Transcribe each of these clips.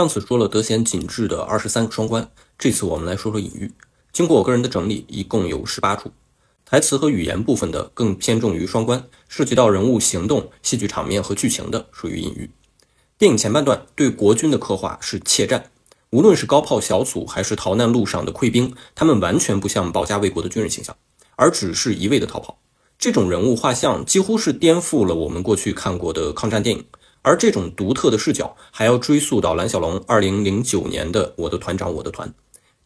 上次说了德贤景致的23个双关，这次我们来说说隐喻。经过我个人的整理，一共有18处。台词和语言部分的更偏重于双关，涉及到人物行动、戏剧场面和剧情的属于隐喻。电影前半段对国军的刻画是怯战，无论是高炮小组还是逃难路上的溃兵，他们完全不像保家卫国的军人形象，而只是一味的逃跑。这种人物画像几乎是颠覆了我们过去看过的抗战电影。而这种独特的视角还要追溯到蓝小龙2009年的《我的团长我的团》。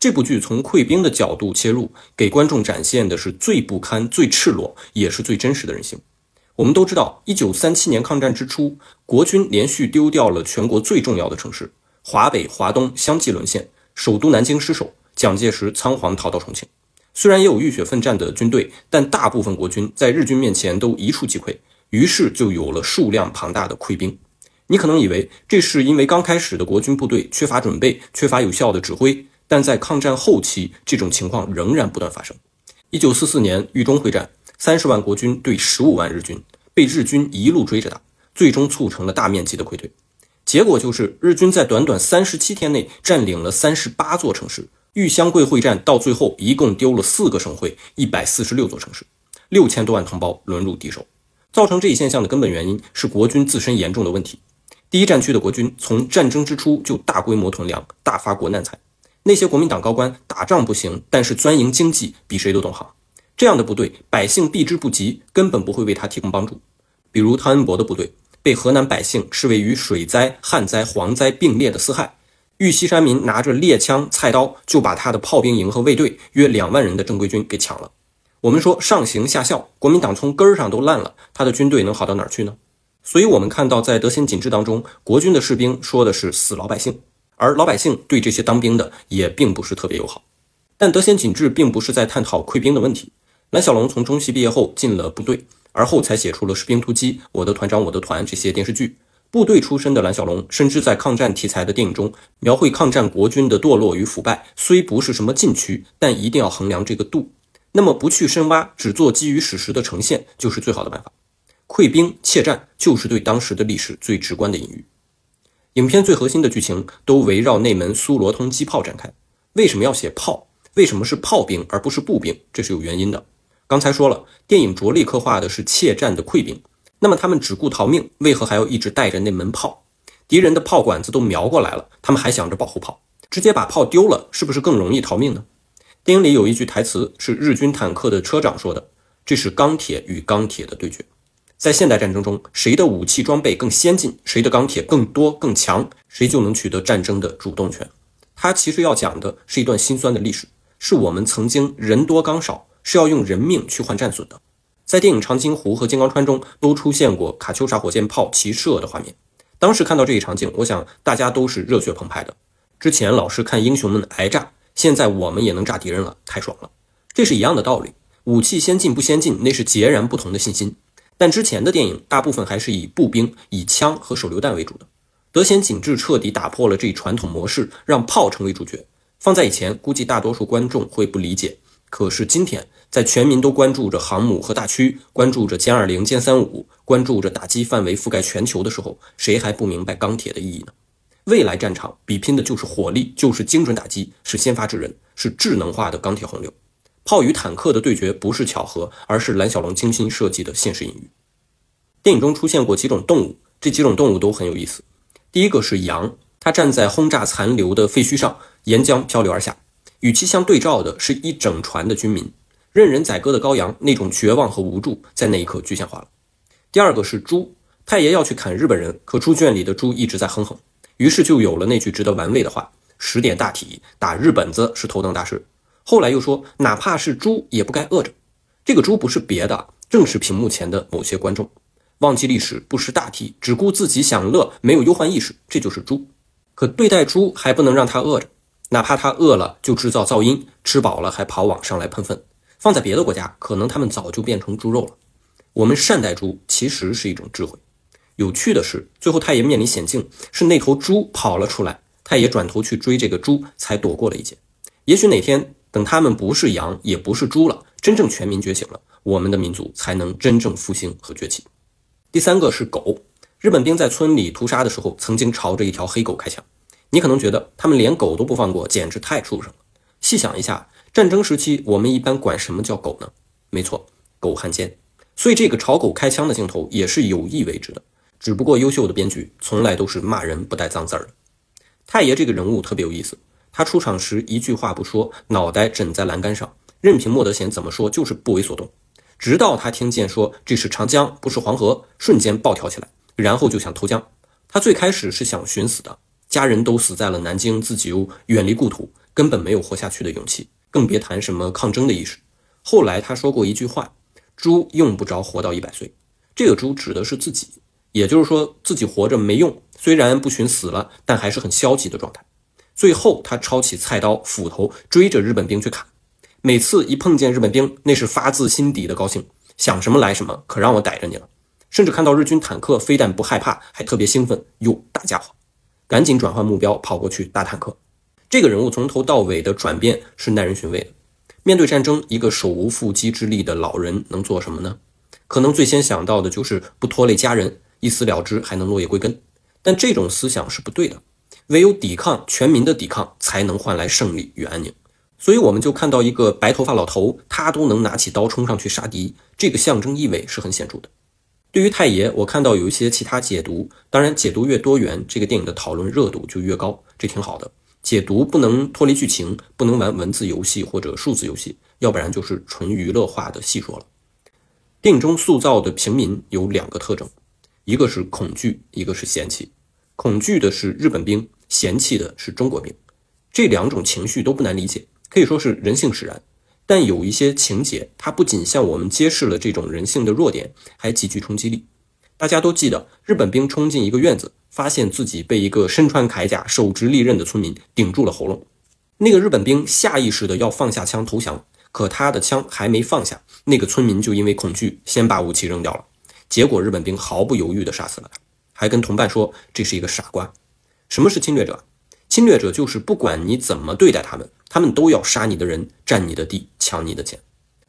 这部剧从溃兵的角度切入，给观众展现的是最不堪、最赤裸，也是最真实的人性。我们都知道1937年抗战之初，国军连续丢掉了全国最重要的城市，华北、华东相继沦陷，首都南京失守，蒋介石仓皇逃到重庆。虽然也有浴血奋战的军队，但大部分国军在日军面前都一触即溃，于是就有了数量庞大的溃兵。你可能以为这是因为刚开始的国军部队缺乏准备，缺乏有效的指挥，但在抗战后期，这种情况仍然不断发生。1944年豫中会战，30万国军对15万日军，被日军一路追着打，最终促成了大面积的溃退。结果就是日军在短短37天内占领了38座城市，豫湘桂会战到最后一共丢了4个省会，146座城市，6000多万同胞沦入敌手。造成这一现象的根本原因是国军自身严重的问题。第一战区的国军从战争之初就大规模囤粮，大发国难财。那些国民党高官打仗不行，但是钻营经济比谁都懂行。这样的部队，百姓避之不及，根本不会为他提供帮助。比如汤恩伯的部队，被河南百姓视为与水灾、旱灾、蝗灾并列的四害。豫西山民拿着猎枪、菜刀，就把他的炮兵营和卫队约2万人的正规军给抢了。我们说上行下效，国民党从根儿上都烂了，他的军队能好到哪儿去呢？所以我们看到在德贤景致当中，国军的士兵说的是死老百姓，而老百姓对这些当兵的也并不是特别友好。但德贤景致并不是在探讨溃兵的问题。蓝小龙从中戏毕业后进了部队，而后才写出了《士兵突击》《我的团长我的团》这些电视剧。部队出身的蓝小龙深知在抗战题材的电影中，描绘抗战国军的堕落与腐败，虽不是什么禁区，但一定要衡量这个度。那么不去深挖，只做基于史实的呈现，就是最好的办法。溃兵怯战就是对当时的历史最直观的隐喻。影片最核心的剧情都围绕那门苏罗通机炮展开。为什么要写炮？为什么是炮兵而不是步兵？这是有原因的。刚才说了，电影着力刻画的是怯战的溃兵，那么他们只顾逃命，为何还要一直带着那门炮？敌人的炮管子都瞄过来了，他们还想着保护炮，直接把炮丢了，是不是更容易逃命呢？电影里有一句台词是日军坦克的车长说的，这是钢铁与钢铁的对决。在现代战争中，谁的武器装备更先进，谁的钢铁更多更强，谁就能取得战争的主动权。它其实要讲的是一段心酸的历史，是我们曾经人多钢少，是要用人命去换战损的。在电影《长津湖》和《金刚川》中都出现过卡秋莎火箭炮齐射的画面。当时看到这一场景，我想大家都是热血澎湃的。之前老是看英雄们挨炸，现在我们也能炸敌人了，太爽了。这是一样的道理，武器先进不先进，那是截然不同的信心。但之前的电影大部分还是以步兵、以枪和手榴弹为主的。德贤景致彻底打破了这一传统模式，让炮成为主角。放在以前，估计大多数观众会不理解。可是今天，在全民都关注着航母和大驱，关注着歼20、歼35，关注着打击范围覆盖全球的时候，谁还不明白钢铁的意义呢？未来战场比拼的就是火力，就是精准打击，是先发制人，是智能化的钢铁洪流。炮与坦克的对决不是巧合，而是蓝小龙精心设计的现实隐喻。电影中出现过几种动物，这几种动物都很有意思。第一个是羊，它站在轰炸残留的废墟上，沿江漂流而下，与其相对照的是一整船的军民，任人宰割的羔羊，那种绝望和无助在那一刻具象化了。第二个是猪，太爷要去砍日本人，可猪圈里的猪一直在哼哼，于是就有了那句值得玩味的话：10点大体，打日本子是头等大事。后来又说，哪怕是猪也不该饿着。这个猪不是别的，正是屏幕前的某些观众。忘记历史，不识大体，只顾自己享乐，没有忧患意识，这就是猪。可对待猪还不能让它饿着，哪怕它饿了就制造噪音，吃饱了还跑网上来喷粪。放在别的国家，可能他们早就变成猪肉了。我们善待猪其实是一种智慧。有趣的是，最后太爷面临险境，是那头猪跑了出来，太爷转头去追这个猪，才躲过了一劫。也许哪天等他们不是羊也不是猪了，真正全民觉醒了，我们的民族才能真正复兴和崛起。第三个是狗，日本兵在村里屠杀的时候曾经朝着一条黑狗开枪，你可能觉得他们连狗都不放过，简直太畜生了。细想一下，战争时期我们一般管什么叫狗呢？没错，狗汉奸。所以这个朝狗开枪的镜头也是有意为之的，只不过优秀的编剧从来都是骂人不带脏字儿的。太爷这个人物特别有意思，他出场时一句话不说，脑袋枕在栏杆上，任凭莫德贤怎么说就是不为所动，直到他听见说这是长江不是黄河，瞬间暴跳起来，然后就想投江。他最开始是想寻死的，家人都死在了南京，自己又远离故土，根本没有活下去的勇气，更别谈什么抗争的意识。后来他说过一句话，猪用不着活到100岁，这个猪指的是自己，也就是说自己活着没用，虽然不寻死了，但还是很消极的状态。最后他抄起菜刀斧头追着日本兵去砍，每次一碰见日本兵，那是发自心底的高兴，想什么来什么，可让我逮着你了。甚至看到日军坦克非但不害怕，还特别兴奋，哟，大家伙，赶紧转换目标跑过去打坦克。这个人物从头到尾的转变是耐人寻味的。面对战争，一个手无缚鸡之力的老人能做什么呢？可能最先想到的就是不拖累家人，一死了之，还能落叶归根。但这种思想是不对的，唯有抵抗，全民的抵抗，才能换来胜利与安宁。所以我们就看到一个白头发老头，他都能拿起刀冲上去杀敌，这个象征意味是很显著的。对于太爷，我看到有一些其他解读，当然解读越多元，这个电影的讨论热度就越高，这挺好的。解读不能脱离剧情，不能玩文字游戏或者数字游戏，要不然就是纯娱乐化的戏说了。电影中塑造的平民有2个特征，一个是恐惧，一个是嫌弃。恐惧的是日本兵，嫌弃的是中国兵。这2种情绪都不难理解，可以说是人性使然。但有一些情节，它不仅向我们揭示了这种人性的弱点，还极具冲击力。大家都记得，日本兵冲进一个院子，发现自己被一个身穿铠甲、手执利刃的村民顶住了喉咙。那个日本兵下意识的要放下枪投降，可他的枪还没放下，那个村民就因为恐惧先把武器扔掉了。结果日本兵毫不犹豫地杀死了他，还跟同伴说这是一个傻瓜。什么是侵略者？侵略者就是不管你怎么对待他们，他们都要杀你的人，占你的地，抢你的钱。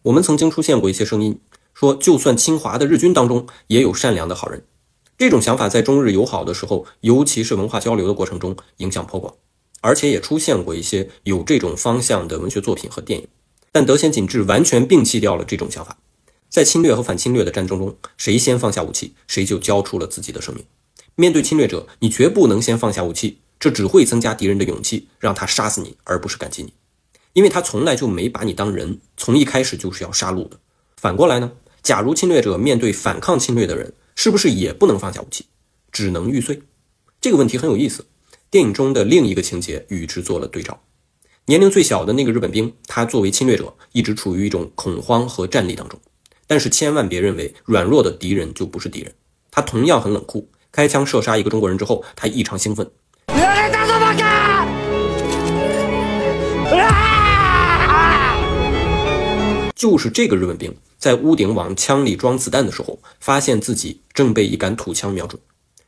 我们曾经出现过一些声音，说就算侵华的日军当中也有善良的好人。这种想法在中日友好的时候，尤其是文化交流的过程中影响颇广，而且也出现过一些有这种方向的文学作品和电影。但德贤景治完全摒弃掉了这种想法。在侵略和反侵略的战争中，谁先放下武器，谁就交出了自己的生命。面对侵略者，你绝不能先放下武器，这只会增加敌人的勇气，让他杀死你，而不是感激你。因为他从来就没把你当人，从一开始就是要杀戮的。反过来呢，假如侵略者面对反抗侵略的人，是不是也不能放下武器，只能玉碎？这个问题很有意思，电影中的另一个情节与之做了对照。年龄最小的那个日本兵，他作为侵略者，一直处于一种恐慌和战栗当中。但是千万别认为软弱的敌人就不是敌人，他同样很冷酷。开枪射杀一个中国人之后，他异常兴奋。就是这个日本兵在屋顶往枪里装子弹的时候，发现自己正被一杆土枪瞄准。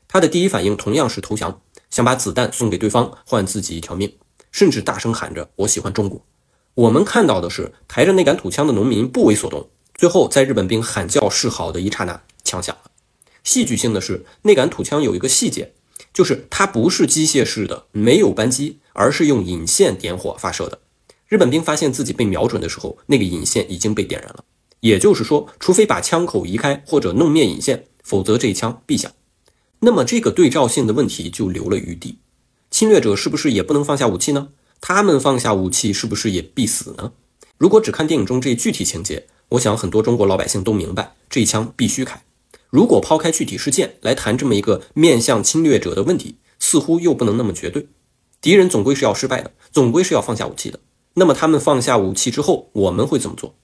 他的第一反应同样是投降，想把子弹送给对方，换自己一条命，甚至大声喊着我喜欢中国。我们看到的是抬着那杆土枪的农民不为所动，最后在日本兵喊叫示好的一刹那，枪响了。戏剧性的是，那杆土枪有一个细节，就是它不是机械式的，没有扳机，而是用引线点火发射的。日本兵发现自己被瞄准的时候，那个引线已经被点燃了。也就是说，除非把枪口移开或者弄灭引线，否则这一枪必响。那么这个对照性的问题就留了余地。侵略者是不是也不能放下武器呢？他们放下武器是不是也必死呢？如果只看电影中这具体情节，我想很多中国老百姓都明白，这一枪必须开。如果抛开具体事件来谈这么一个面向侵略者的问题，似乎又不能那么绝对。敌人总归是要失败的，总归是要放下武器的。那么他们放下武器之后，我们会怎么做？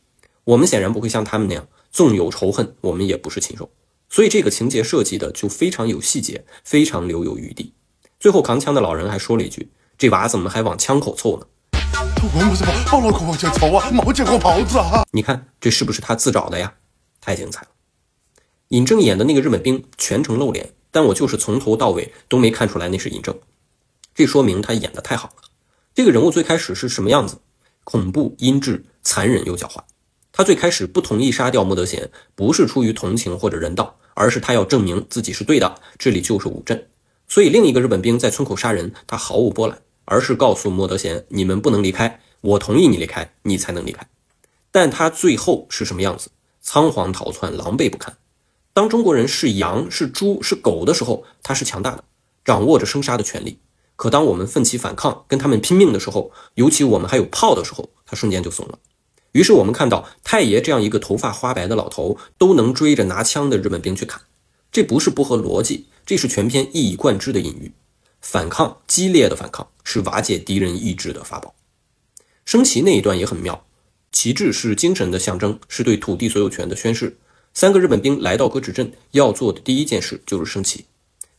我们显然不会像他们那样，纵有仇恨，我们也不是禽兽。所以这个情节设计的就非常有细节，非常留有余地。最后扛枪的老人还说了一句，这娃怎么还往枪口凑呢？我们怎么往脑壳往前凑啊？没见过袍子啊！你看这是不是他自找的呀？太精彩了。尹正演的那个日本兵全程露脸，但我就是从头到尾都没看出来那是尹正，这说明他演得太好了。这个人物最开始是什么样子？恐怖、阴质、残忍又狡猾。他最开始不同意杀掉莫德贤，不是出于同情或者人道，而是他要证明自己是对的，这里就是五镇。所以另一个日本兵在村口杀人，他毫无波澜，而是告诉莫德贤，你们不能离开，我同意你离开，你才能离开。但他最后是什么样子？仓皇逃窜，狼狈不堪。当中国人是羊、是猪、是狗的时候，他是强大的，掌握着生杀的权利。可当我们奋起反抗，跟他们拼命的时候，尤其我们还有炮的时候，他瞬间就怂了。于是我们看到太爷这样一个头发花白的老头都能追着拿枪的日本兵去砍，这不是不合逻辑，这是全篇一以贯之的隐喻。反抗，激烈的反抗，是瓦解敌人意志的法宝。升旗那一段也很妙，旗帜是精神的象征，是对土地所有权的宣示。3个日本兵来到葛指镇，要做的第一件事就是升旗。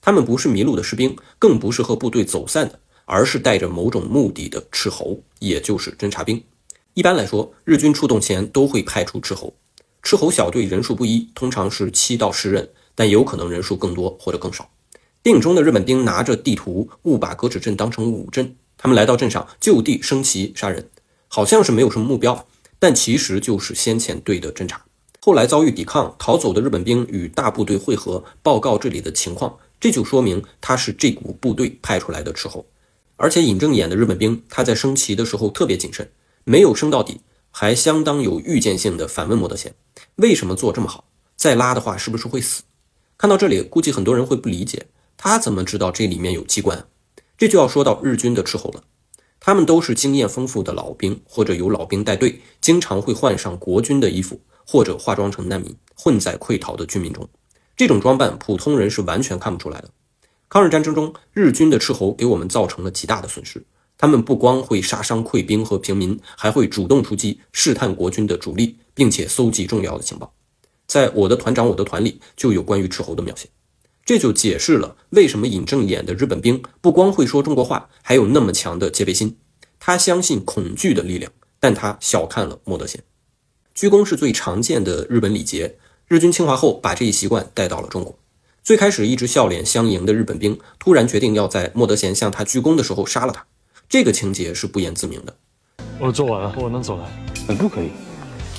他们不是迷路的士兵，更不是和部队走散的，而是带着某种目的的斥候，也就是侦察兵。一般来说，日军出动前都会派出斥候。斥候小队人数不一，通常是7到10人，但也有可能人数更多或者更少。电影中的日本兵拿着地图，误把葛指镇当成武镇，他们来到镇上就地升旗杀人，好像是没有什么目标，但其实就是先遣队的侦察。后来遭遇抵抗，逃走的日本兵与大部队会合，报告这里的情况，这就说明他是这股部队派出来的斥候。而且尹正演的日本兵，他在升旗的时候特别谨慎，没有升到底，还相当有预见性的反问莫德贤，为什么做这么好？再拉的话是不是会死？看到这里，估计很多人会不理解，他怎么知道这里面有机关？这就要说到日军的斥候了。他们都是经验丰富的老兵，或者由老兵带队，经常会换上国军的衣服，或者化妆成难民，混在溃逃的军民中。这种装扮普通人是完全看不出来的。抗日战争中，日军的斥候给我们造成了极大的损失。他们不光会杀伤溃兵和平民，还会主动出击，试探国军的主力，并且搜集重要的情报。在我的团长我的团里就有关于斥候的描写。这就解释了为什么尹正演的日本兵不光会说中国话，还有那么强的戒备心。他相信恐惧的力量，但他小看了莫德贤。鞠躬是最常见的日本礼节，日军侵华后把这一习惯带到了中国。最开始一直笑脸相迎的日本兵，突然决定要在莫德贤向他鞠躬的时候杀了他，这个情节是不言自明的。我做完了，我能走了。不可以。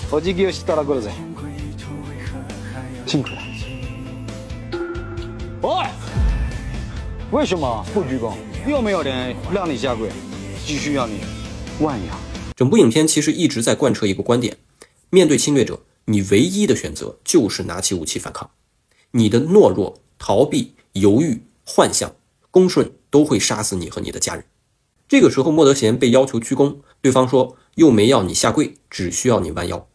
お辞儀をしたら来るぜ。辛苦了。おい！为什么不鞠躬？有没有人让你下跪？继续让你万阳。整部影片其实一直在贯彻一个观点：面对侵略者，你唯一的选择就是拿起武器反抗。你的懦弱、逃避、犹豫、幻象、恭顺都会杀死你和你的家人。这个时候，莫德贤被要求鞠躬，对方说又没要你下跪，只需要你弯腰。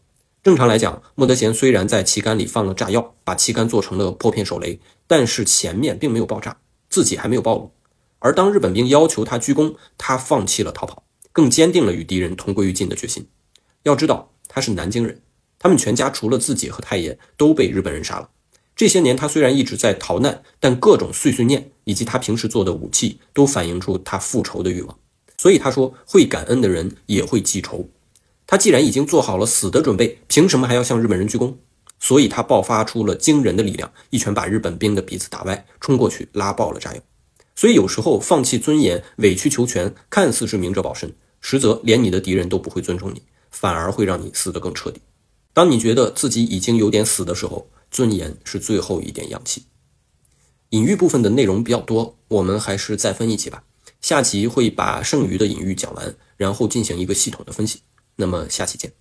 正常来讲，莫德贤虽然在旗杆里放了炸药，把旗杆做成了破片手雷，但是前面并没有爆炸，自己还没有暴露。而当日本兵要求他鞠躬，他放弃了逃跑，更坚定了与敌人同归于尽的决心。要知道，他是南京人，他们全家除了自己和太爷都被日本人杀了。这些年他虽然一直在逃难，但各种碎碎念以及他平时做的武器都反映出他复仇的欲望。所以他说，会感恩的人也会记仇。他既然已经做好了死的准备，凭什么还要向日本人鞠躬？所以他爆发出了惊人的力量，一拳把日本兵的鼻子打歪，冲过去拉爆了炸药。所以有时候放弃尊严，委曲求全，看似是明哲保身，实则连你的敌人都不会尊重你，反而会让你死得更彻底。当你觉得自己已经有点死的时候，尊严是最后一点氧气。隐喻部分的内容比较多，我们还是再分一集吧。下集会把剩余的隐喻讲完，然后进行一个系统的分析。那么下期见。